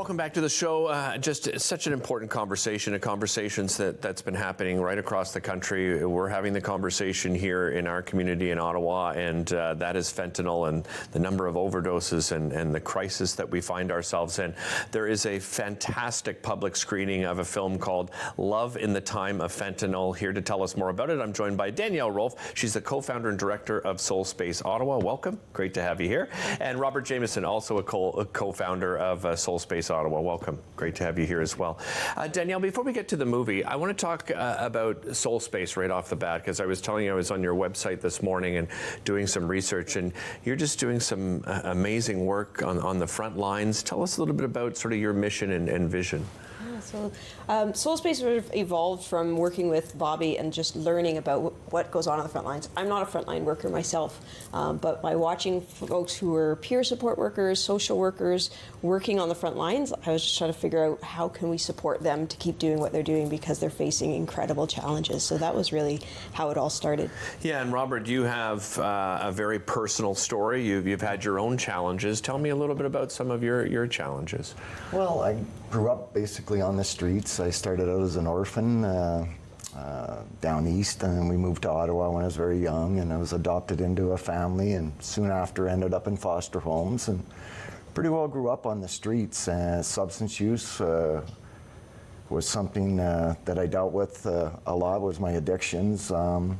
Welcome back to the show. Just such an important conversation, a conversation that's been happening right across the country. We're having the conversation here in our community in Ottawa, and that is fentanyl and the number of overdoses and the crisis that we find ourselves in. There is a fantastic public screening of a film called Love in the Time of Fentanyl. Here to tell us more about it, I'm joined by Danielle Rolfe. She's the co-founder and director of Soul Space Ottawa. Welcome. Great to have you here. And Robert Jamison, also a co-founder of Soul Space Ottawa. Welcome. Great to have you here as well. Danielle, before we get to the movie, I want to talk about Soul Space right off the bat, because I was telling you I was on your website this morning and doing some research, and you're just doing some amazing work on the front lines. Tell us a little bit about sort of your mission and vision. So Soul Space sort of evolved from working with Bobby and just learning about what goes on the front lines. I'm not a frontline worker myself, but by watching folks who were peer support workers, social workers, working on the front lines, I was just trying to figure out how can we support them to keep doing what they're doing, because they're facing incredible challenges. So that was really how it all started. Yeah, and Robert, you have a very personal story. You've had your own challenges. Tell me a little bit about some of your challenges. Well, I grew up basically on the streets. I started out as an orphan down east, and then we moved to Ottawa when I was very young, and I was adopted into a family, and soon after ended up in foster homes, and pretty well grew up on the streets. Substance use was something that I dealt with a lot, was my addictions, and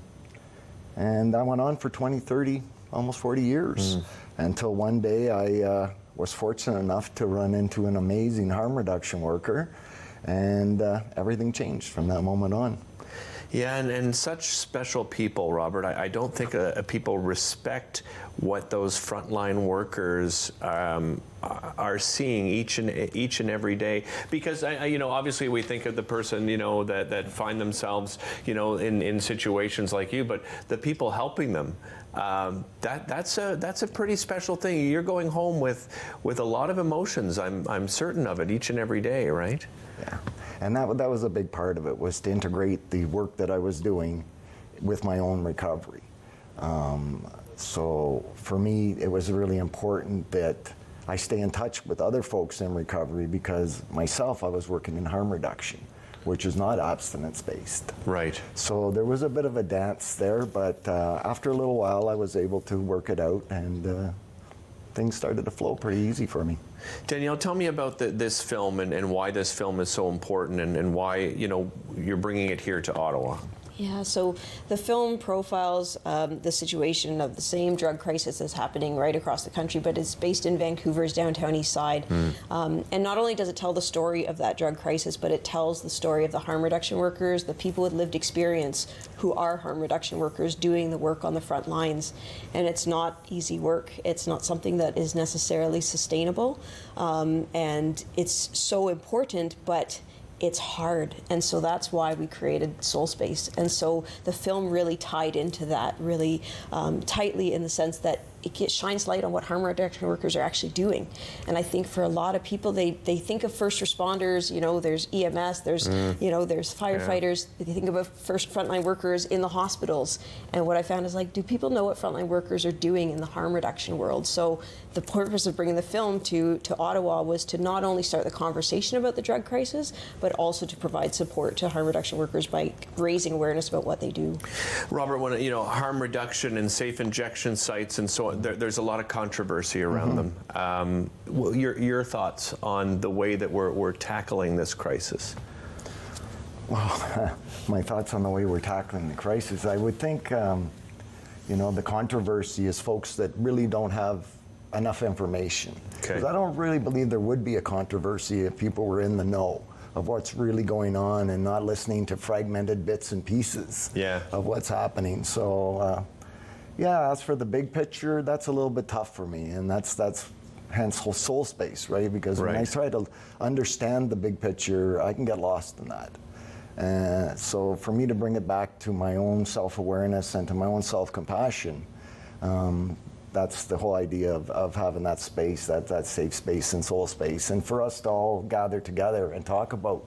that went on for 20, 30, almost 40 years, until one day I was fortunate enough to run into an amazing harm reduction worker, and everything changed from that moment on. Yeah, and such special people, Robert. I don't think people respect what those frontline workers are seeing each and every day. Because obviously we think of the person that find themselves in situations like you, but the people helping them. That's a pretty special thing. You're going home with a lot of emotions. I'm certain of it each and every day, right? Yeah, and that was a big part of it, was to integrate the work that I was doing with my own recovery. So for me, it was really important that I stay in touch with other folks in recovery, because myself, I was working in harm reduction, which is not abstinence-based. Right. So there was a bit of a dance there, but after a little while, I was able to work it out, and things started to flow pretty easy for me. Danielle, tell me about this film and why this film is so important, and why you're bringing it here to Ottawa. Yeah, so the film profiles the situation of the same drug crisis that's happening right across the country, but it's based in Vancouver's downtown east side. And not only does it tell the story of that drug crisis, but it tells the story of the harm reduction workers, the people with lived experience who are harm reduction workers doing the work on the front lines. And it's not easy work. It's not something that is necessarily sustainable. And it's so important, but it's hard, and so that's why we created Soul Space. And so the film really tied into that really tightly, in the sense that it shines light on what harm reduction workers are actually doing. And I think for a lot of people, they think of first responders, there's EMS, there's there's firefighters. Yeah. They think about first frontline workers in the hospitals. And what I found is, do people know what frontline workers are doing in the harm reduction world? So the purpose of bringing the film to Ottawa was to not only start the conversation about the drug crisis, but also to provide support to harm reduction workers by raising awareness about what they do. Robert, when harm reduction and safe injection sites and so on, there's a lot of controversy around them. Your thoughts on the way that we're tackling this crisis? Well, my thoughts on the way we're tackling the crisis, I would think, the controversy is folks that really don't have enough information. Because I don't really believe there would be a controversy if people were in the know of what's really going on and not listening to fragmented bits and pieces of what's happening. So, as for the big picture, that's a little bit tough for me, and that's hence whole Soul Space, right? Because when I try to understand the big picture, I can get lost in that. So for me to bring it back to my own self-awareness and to my own self-compassion, that's the whole idea of having that space, that safe space and Soul Space, and for us to all gather together and talk about,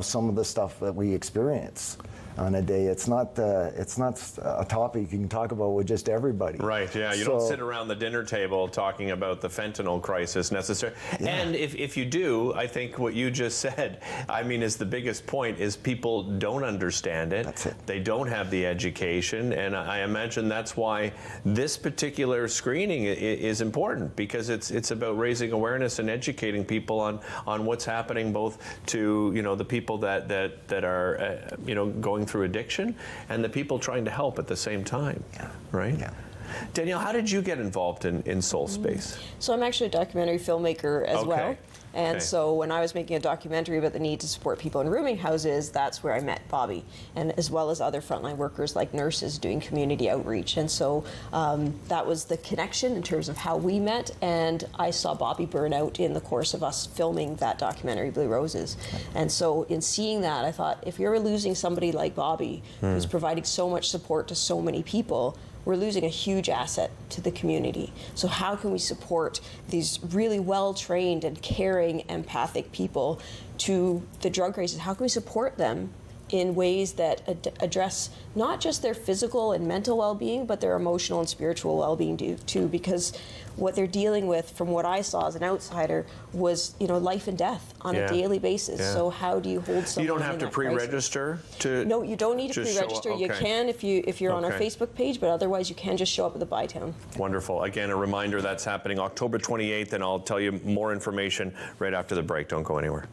some of the stuff that we experience. on a day. It's not a topic you can talk about with just everybody. Right, yeah. You don't sit around the dinner table talking about the fentanyl crisis necessarily. Yeah. And if you do, I think what you just said, I mean, is the biggest point, is people don't understand it. That's it. They don't have the education, and I imagine that's why this particular screening is important, because it's about raising awareness and educating people on what's happening, both to the people that are going through addiction, and the people trying to help at the same time. Yeah. Right? Yeah. Danielle, how did you get involved in Soul Space? So I'm actually a documentary filmmaker as well. And Okay. so when I was making a documentary about the need to support people in rooming houses, that's where I met Bobby, and as well as other frontline workers like nurses doing community outreach. And so that was the connection in terms of how we met, and I saw Bobby burn out in the course of us filming that documentary, Blue Roses. And so in seeing that, I thought, if you're losing somebody like Bobby, who's providing so much support to so many people, we're losing a huge asset to the community. So how can we support these really well-trained and caring, empathic people to the drug crisis? How can we support them in ways that address not just their physical and mental well-being, but their emotional and spiritual well-being too? Because what they're dealing with, from what I saw as an outsider, was life and death on a daily basis. Yeah. So how do you hold someone? You don't have to pre-register to. No, you don't need to pre-register. You can if you're on our Facebook page, but otherwise you can just show up at the Bytown. Wonderful. Again, a reminder, that's happening October 28th, and I'll tell you more information right after the break. Don't go anywhere.